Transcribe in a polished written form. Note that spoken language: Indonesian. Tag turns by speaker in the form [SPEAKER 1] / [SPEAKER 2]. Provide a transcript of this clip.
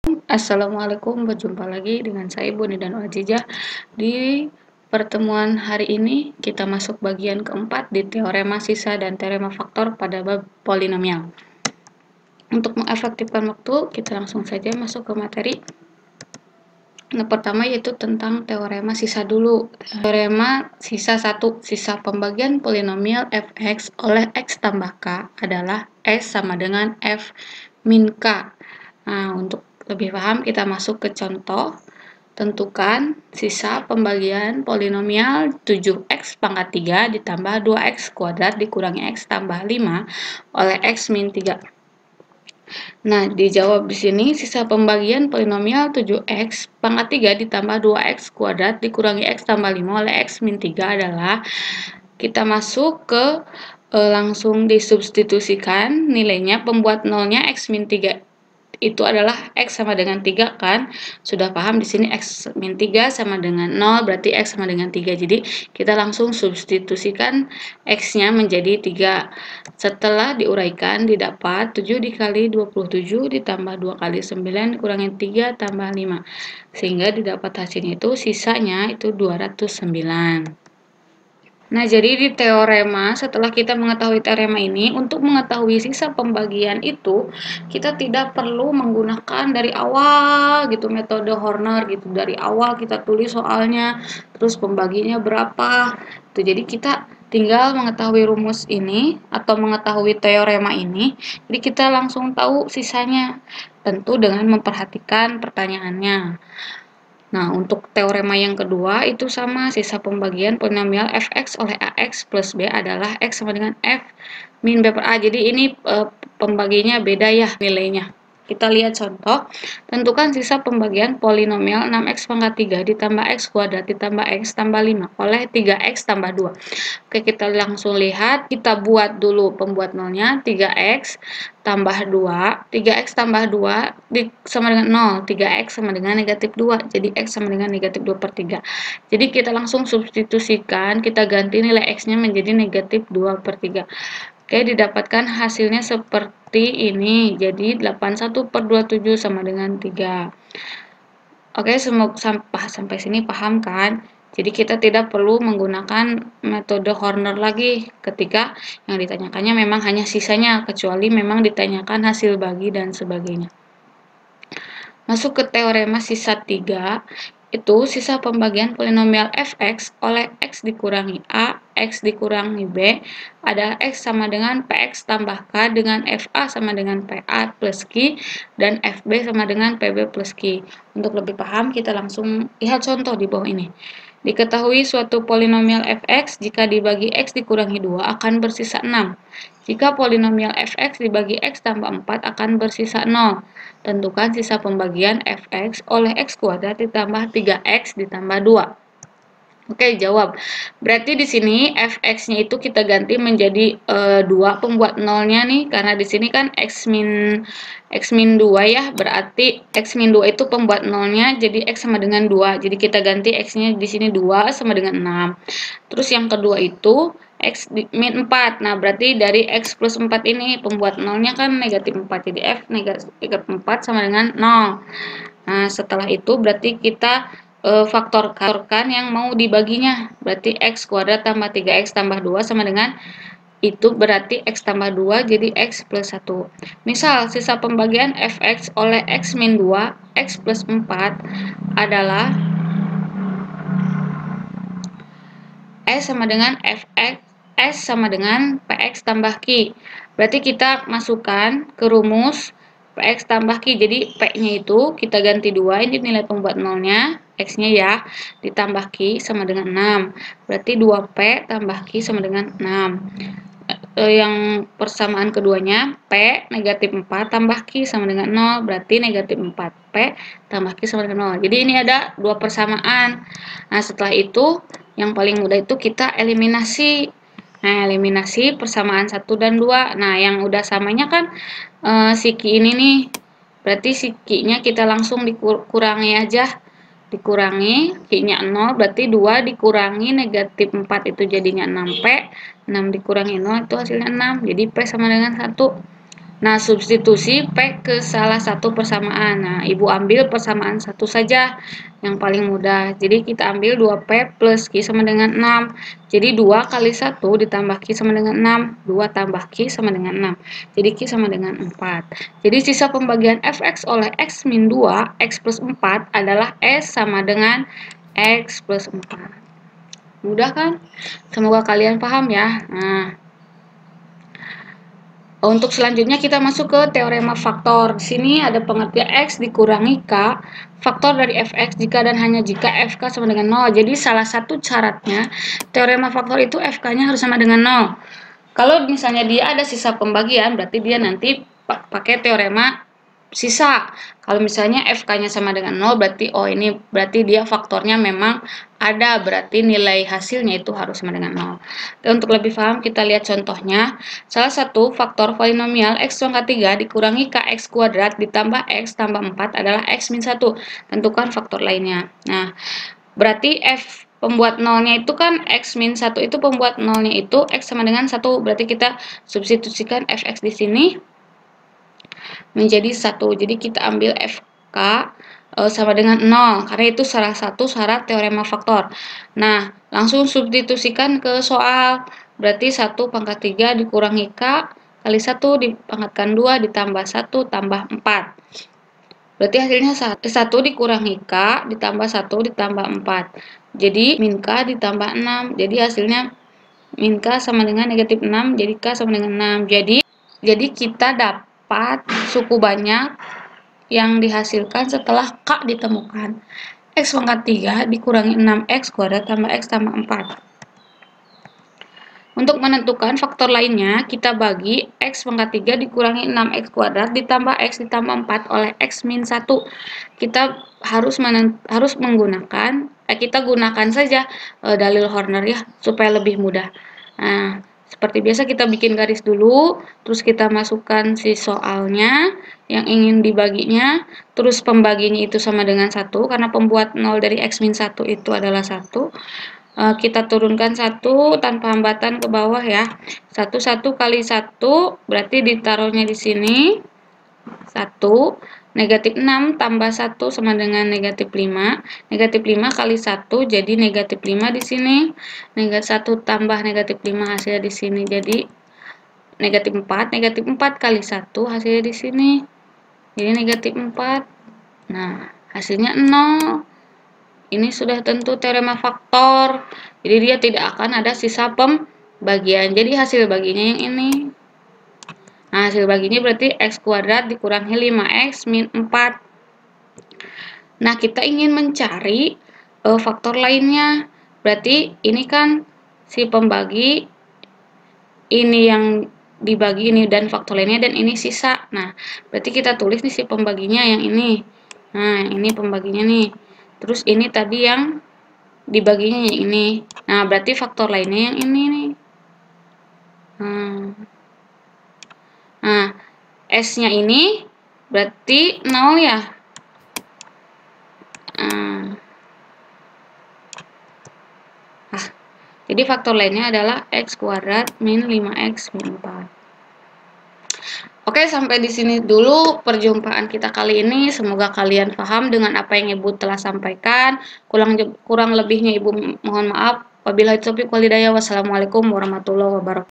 [SPEAKER 1] Assalamualaikum, berjumpa lagi dengan saya Boni dan Wajijah. Di pertemuan hari ini kita masuk bagian keempat di teorema sisa dan teorema faktor pada bab polinomial. Untuk mengefektifkan waktu, kita langsung saja masuk ke materi. Yang pertama yaitu tentang teorema sisa dulu. Teorema sisa 1, sisa pembagian polinomial fx oleh x tambah k adalah s sama dengan f min k. Nah, untuk lebih paham kita masuk ke contoh. Tentukan sisa pembagian polinomial 7x pangkat 3 ditambah 2x kuadrat dikurangi x tambah 5 oleh x min 3. Nah, dijawab di sini sisa pembagian polinomial 7x pangkat 3 ditambah 2x kuadrat dikurangi x tambah 5 oleh x min 3 adalah, kita masuk ke langsung disubstitusikan nilainya, pembuat nolnya x min 3 itu adalah x sama dengan 3 kan. Sudah paham di sini x min 3 sama dengan 0, berarti x sama dengan 3. Jadi kita langsung substitusikan x-nya menjadi 3. Setelah diuraikan didapat 7 dikali 27 ditambah 2 kali 9 dikurangi 3 tambah 5. Sehingga didapat hasilnya itu sisanya itu 209. Nah, jadi di teorema, setelah kita mengetahui teorema ini, untuk mengetahui sisa pembagian itu, kita tidak perlu menggunakan dari awal gitu, metode Horner gitu. Dari awal kita tulis soalnya, terus pembagiannya berapa. Tuh, jadi kita tinggal mengetahui rumus ini atau mengetahui teorema ini, jadi kita langsung tahu sisanya. Tentu dengan memperhatikan pertanyaannya. Nah, untuk teorema yang kedua itu sama, sisa pembagian polinomial fx oleh ax plus b adalah x sama dengan f min b per a. Jadi ini pembagiannya beda ya nilainya. Kita lihat contoh. Tentukan sisa pembagian polinomial 6x pangkat 3 ditambah x kuadrat ditambah x tambah 5 oleh 3x tambah 2. Oke, kita langsung lihat. Kita buat dulu pembuat nolnya, 3x tambah 2. 3x tambah 2 sama dengan 0. 3x sama dengan negatif 2. Jadi x sama dengan negatif 2 per 3. Jadi kita langsung substitusikan. Kita ganti nilai x-nya menjadi negatif 2 per 3. Oke, didapatkan hasilnya seperti ini. Jadi 81 per 27 sama dengan 3. Oke, semoga sampai sini paham kan? Jadi kita tidak perlu menggunakan metode Horner lagi ketika yang ditanyakannya memang hanya sisanya, kecuali memang ditanyakan hasil bagi dan sebagainya. Masuk ke teorema sisa 3. Itu sisa pembagian polinomial fx oleh x dikurangi a, x dikurangi b, ada x sama dengan px tambah k dengan fa sama dengan pa plus q, dan fb sama dengan pb plus q. Untuk lebih paham, kita langsung lihat contoh di bawah ini. Diketahui suatu polinomial fx jika dibagi x dikurangi 2 akan bersisa 6. Jika polinomial fx dibagi x tambah 4 akan bersisa 0. Tentukan sisa pembagian fx oleh x kuadrat ditambah 3x ditambah 2. Oke, jawab. Berarti di sini fx-nya itu kita ganti menjadi 2 pembuat nolnya nih, karena di sini kan x min 2 ya, berarti x min 2 itu pembuat nolnya jadi x sama dengan 2. Jadi kita ganti x-nya di sini 2 sama dengan 6. Terus yang kedua itu x min 4. Nah, berarti dari x plus 4 ini pembuat nolnya kan negatif 4. Jadi f negatif 4 sama dengan 0. Nah, setelah itu berarti kita faktorkan yang mau dibaginya. Berarti x kuadrat tambah 3x tambah 2 sama dengan itu, berarti x tambah 2 jadi x plus 1. Misal sisa pembagian fx oleh x min 2 x plus 4 adalah s sama dengan fx s sama dengan px tambah q. Berarti kita masukkan ke rumus px tambah q. Jadi p-nya itu kita ganti 2, ini nilai pembuat nolnya, x-nya ya, ditambah q sama dengan 6. Berarti 2p tambah q sama dengan 6. Yang persamaan keduanya, p negatif 4 tambah q sama dengan 0, berarti negatif 4p tambah q sama dengan 0. Jadi ini ada dua persamaan. Nah, setelah itu yang paling mudah itu kita eliminasi. Nah, eliminasi persamaan 1 dan 2. Nah, yang udah samanya kan si q ini nih. Berarti si q-nya kita langsung dikurangi aja. Dikurangi, q-nya 0, berarti 2 dikurangi negatif 4 itu jadinya 6p. 6 dikurangi 0 itu hasilnya 6. Jadi p sama dengan 1. Nah, substitusi P ke salah satu persamaan. Nah, Ibu ambil persamaan satu saja yang paling mudah. Jadi kita ambil 2P plus Q sama dengan 6. Jadi 2 kali 1 ditambah Q sama dengan 6. 2 tambah Q sama dengan 6. Jadi Q sama dengan 4. Jadi sisa pembagian Fx oleh X min 2, X plus 4 adalah S sama dengan X plus 4. Mudah kan? Semoga kalian paham ya. Nah, untuk selanjutnya kita masuk ke teorema faktor. Di sini ada pengertian X dikurangi K, faktor dari Fx jika dan hanya jika Fk sama dengan 0. Jadi salah satu syaratnya teorema faktor itu Fk-nya harus sama dengan 0. Kalau misalnya dia ada sisa pembagian, berarti dia nanti pakai teorema sisa. Kalau misalnya Fk-nya sama dengan 0, berarti ini berarti dia faktornya memang ada, berarti nilai hasilnya itu harus sama dengan 0. Dan untuk lebih paham kita lihat contohnya. Salah satu faktor polinomial X pangkat 3 dikurangi Kx kuadrat ditambah X tambah 4 adalah X min 1. Tentukan faktor lainnya. Nah, berarti F pembuat nolnya itu kan X min 1 itu pembuat nolnya itu X sama dengan 1. Berarti kita substitusikan Fx di sini menjadi 1. Jadi kita ambil Fk sama dengan 0 karena itu salah satu syarat teorema faktor. Nah, langsung substitusikan ke soal. Berarti 1 pangkat 3 dikurangi K kali 1 dipangkatkan 2 ditambah 1 tambah 4. Berarti hasilnya 1 dikurangi K ditambah 1 ditambah 4. Jadi min K ditambah 6. Jadi hasilnya min K sama dengan negatif 6. Jadi K sama dengan 6. Jadi kita dapat suku banyak yang dihasilkan setelah K ditemukan. X pangkat 3 dikurangi 6X kuadrat tambah X tambah 4. Untuk menentukan faktor lainnya, kita bagi X pangkat 3 dikurangi 6X kuadrat ditambah X ditambah 4 oleh X min 1. Kita harus menggunakan, kita gunakan saja dalil Horner ya, supaya lebih mudah. Nah, seperti biasa kita bikin garis dulu, terus kita masukkan si soalnya yang ingin dibaginya, terus pembaginya itu sama dengan 1, karena pembuat 0 dari X min 1 itu adalah 1. Kita turunkan 1 tanpa hambatan ke bawah ya. 1 kali 1 berarti ditaruhnya di sini 1. Negatif 6 tambah 1 sama dengan negatif 5. Negatif 5 kali 1 jadi negatif 5 di sini. Negatif 1 tambah negatif 5 hasilnya di sini jadi negatif 4. Negatif 4 kali 1 hasilnya di sini. Jadi negatif 4. Nah, hasilnya 0. Ini sudah tentu teorema faktor. Jadi dia tidak akan ada sisa pembagian. Jadi hasil baginya yang ini. Nah, hasil baginya berarti X kuadrat dikurangi 5X min 4. Nah, kita ingin mencari faktor lainnya. Berarti ini kan si pembagi, ini yang dibagi ini dan faktor lainnya, dan ini sisa. Nah, berarti kita tulis nih si pembaginya yang ini. Nah, ini pembaginya nih. Terus ini tadi yang dibaginya yang ini. Nah, berarti faktor lainnya yang ini nih. Nah, S-nya ini berarti 0 ya. Jadi faktor lainnya adalah X kuadrat min 5X min 4. Oke, sampai di sini dulu perjumpaan kita kali ini. Semoga kalian paham dengan apa yang Ibu telah sampaikan. Kurang lebihnya Ibu mohon maaf. Wabillahi taufiq wal hidayah. Wassalamualaikum warahmatullahi wabarakatuh.